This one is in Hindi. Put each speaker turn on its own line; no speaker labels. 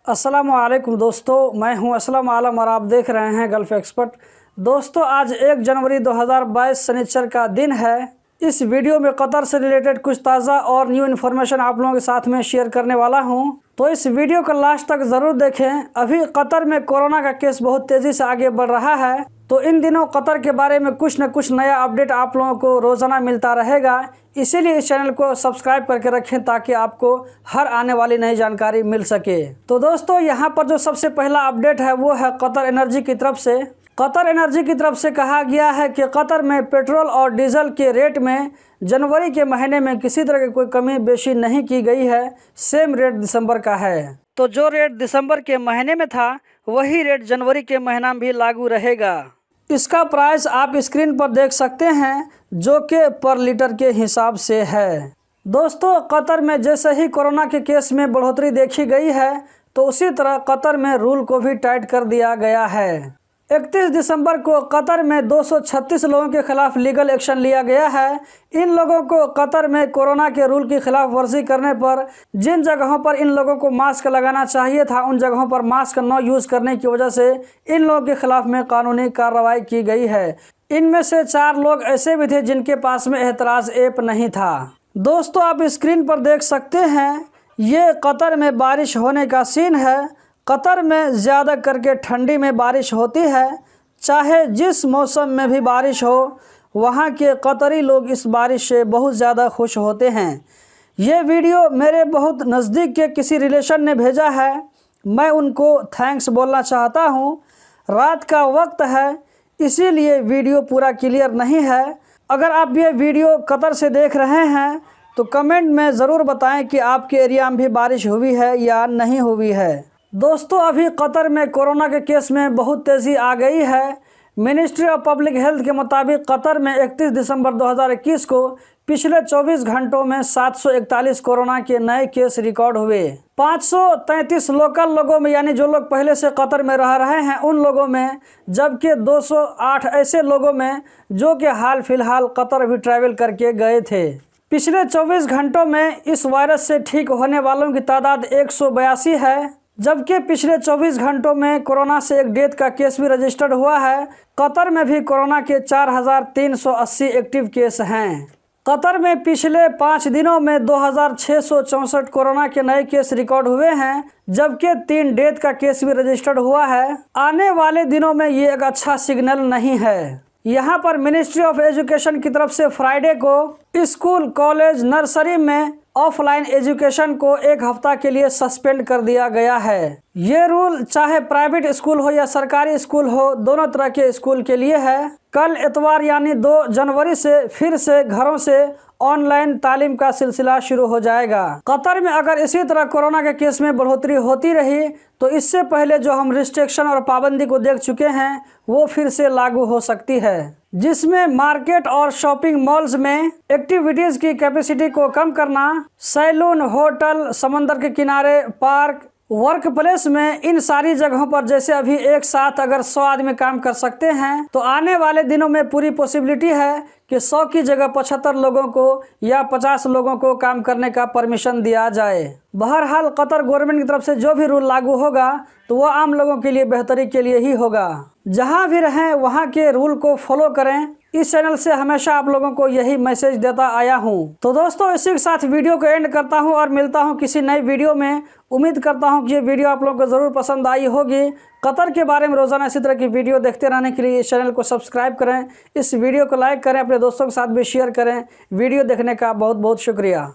अस्सलाम वालेकुम दोस्तों, मैं हूं असलम आलम और आप देख रहे हैं गल्फ एक्सपर्ट। दोस्तों, आज 1 जनवरी 2022 शनिचर का दिन है। इस वीडियो में कतर से रिलेटेड कुछ ताज़ा और न्यू इन्फॉर्मेशन आप लोगों के साथ में शेयर करने वाला हूं, तो इस वीडियो को लास्ट तक ज़रूर देखें। अभी कतर में कोरोना का केस बहुत तेज़ी से आगे बढ़ रहा है, तो इन दिनों कतर के बारे में कुछ न कुछ नया अपडेट आप लोगों को रोज़ाना मिलता रहेगा। इसीलिए इस चैनल को सब्सक्राइब करके रखें ताकि आपको हर आने वाली नई जानकारी मिल सके। तो दोस्तों, यहाँ पर जो सबसे पहला अपडेट है वो है कतर एनर्जी की तरफ से। कतर एनर्जी की तरफ से कहा गया है कि कतर में पेट्रोल और डीजल के रेट में जनवरी के महीने में किसी तरह की कोई कमी बेशी नहीं की गई है। सेम रेट दिसंबर का है, तो जो रेट दिसंबर के महीने में था वही रेट जनवरी के महीना में भी लागू रहेगा। इसका प्राइस आप स्क्रीन पर देख सकते हैं, जो कि पर लीटर के हिसाब से है। दोस्तों, कतर में जैसे ही कोरोना के केस में बढ़ोतरी देखी गई है, तो उसी तरह कतर में रूल को भी टाइट कर दिया गया है। 31 दिसंबर को कतर में 236 लोगों के खिलाफ लीगल एक्शन लिया गया है। इन लोगों को कतर में कोरोना के रूल की खिलाफ वर्जी करने पर जिन जगहों पर इन लोगों को मास्क लगाना चाहिए था, उन जगहों पर मास्क न यूज़ करने की वजह से इन लोगों के खिलाफ में कानूनी कार्रवाई की गई है। इनमें से 4 लोग ऐसे भी थे जिनके पास में एतराज़ ऐप नहीं था। दोस्तों, आप स्क्रीन पर देख सकते हैं, ये कतर में बारिश होने का सीन है। कतर में ज़्यादा करके ठंडी में बारिश होती है। चाहे जिस मौसम में भी बारिश हो, वहाँ के कतरी लोग इस बारिश से बहुत ज़्यादा खुश होते हैं। ये वीडियो मेरे बहुत नज़दीक के किसी रिलेशन ने भेजा है, मैं उनको थैंक्स बोलना चाहता हूँ। रात का वक्त है, इसीलिए वीडियो पूरा क्लियर नहीं है। अगर आप ये वीडियो कतर से देख रहे हैं तो कमेंट में ज़रूर बताएं कि आपके एरिया में भी बारिश हुई है या नहीं हुई है। दोस्तों, अभी कतर में कोरोना के केस में बहुत तेज़ी आ गई है। मिनिस्ट्री ऑफ पब्लिक हेल्थ के मुताबिक कतर में 31 दिसंबर 2021 को पिछले 24 घंटों में 741 कोरोना के नए केस रिकॉर्ड हुए। 533 लोकल लोगों में, यानी जो लोग पहले से कतर में रह रहे हैं उन लोगों में, जबकि 208 ऐसे लोगों में जो कि हाल फिलहाल कतर भी ट्रैवल करके गए थे। पिछले 24 घंटों में इस वायरस से ठीक होने वालों की तादाद 182 है, जबकि पिछले 24 घंटों में कोरोना से एक डेथ का केस भी रजिस्टर्ड हुआ है। कतर में भी कोरोना के 4380 एक्टिव केस हैं। कतर में पिछले 5 दिनों में 2664 कोरोना के नए केस रिकॉर्ड हुए हैं, जबकि 3 डेथ का केस भी रजिस्टर्ड हुआ है। आने वाले दिनों में ये एक अच्छा सिग्नल नहीं है। यहाँ पर मिनिस्ट्री ऑफ एजुकेशन की तरफ से फ्राइडे को स्कूल, कॉलेज, नर्सरी में ऑफलाइन एजुकेशन को 1 हफ्ता के लिए सस्पेंड कर दिया गया है। ये रूल चाहे प्राइवेट स्कूल हो या सरकारी स्कूल हो, दोनों तरह के स्कूल के लिए है। कल इतवार यानी 2 जनवरी से फिर से घरों से ऑनलाइन तालीम का सिलसिला शुरू हो जाएगा। कतर में अगर इसी तरह कोरोना के केस में बढ़ोतरी होती रही तो इससे पहले जो हम रिस्ट्रिक्शन और पाबंदी को देख चुके हैं वो फिर से लागू हो सकती है, जिसमें मार्केट और शॉपिंग मॉल्स में एक्टिविटीज़ की कैपेसिटी को कम करना, सैलून, होटल, समंदर के किनारे, पार्क, वर्क प्लेस में, इन सारी जगहों पर जैसे अभी एक साथ अगर 100 आदमी काम कर सकते हैं, तो आने वाले दिनों में पूरी पॉसिबिलिटी है कि 100 की जगह 75 लोगों को या 50 लोगों को काम करने का परमिशन दिया जाए। बहरहाल कतर गवर्नमेंट की तरफ से जो भी रूल लागू होगा तो वह आम लोगों के लिए बेहतरी के लिए ही होगा। जहां भी रहें वहां के रूल को फॉलो करें। इस चैनल से हमेशा आप लोगों को यही मैसेज देता आया हूं। तो दोस्तों, इसी के साथ वीडियो को एंड करता हूं और मिलता हूं किसी नई वीडियो में। उम्मीद करता हूं कि ये वीडियो आप लोगों को ज़रूर पसंद आई होगी। कतर के बारे में रोज़ाना इसी तरह की वीडियो देखते रहने के लिए इस चैनल को सब्सक्राइब करें, इस वीडियो को लाइक करें, अपने दोस्तों के साथ भी शेयर करें। वीडियो देखने का बहुत बहुत शुक्रिया।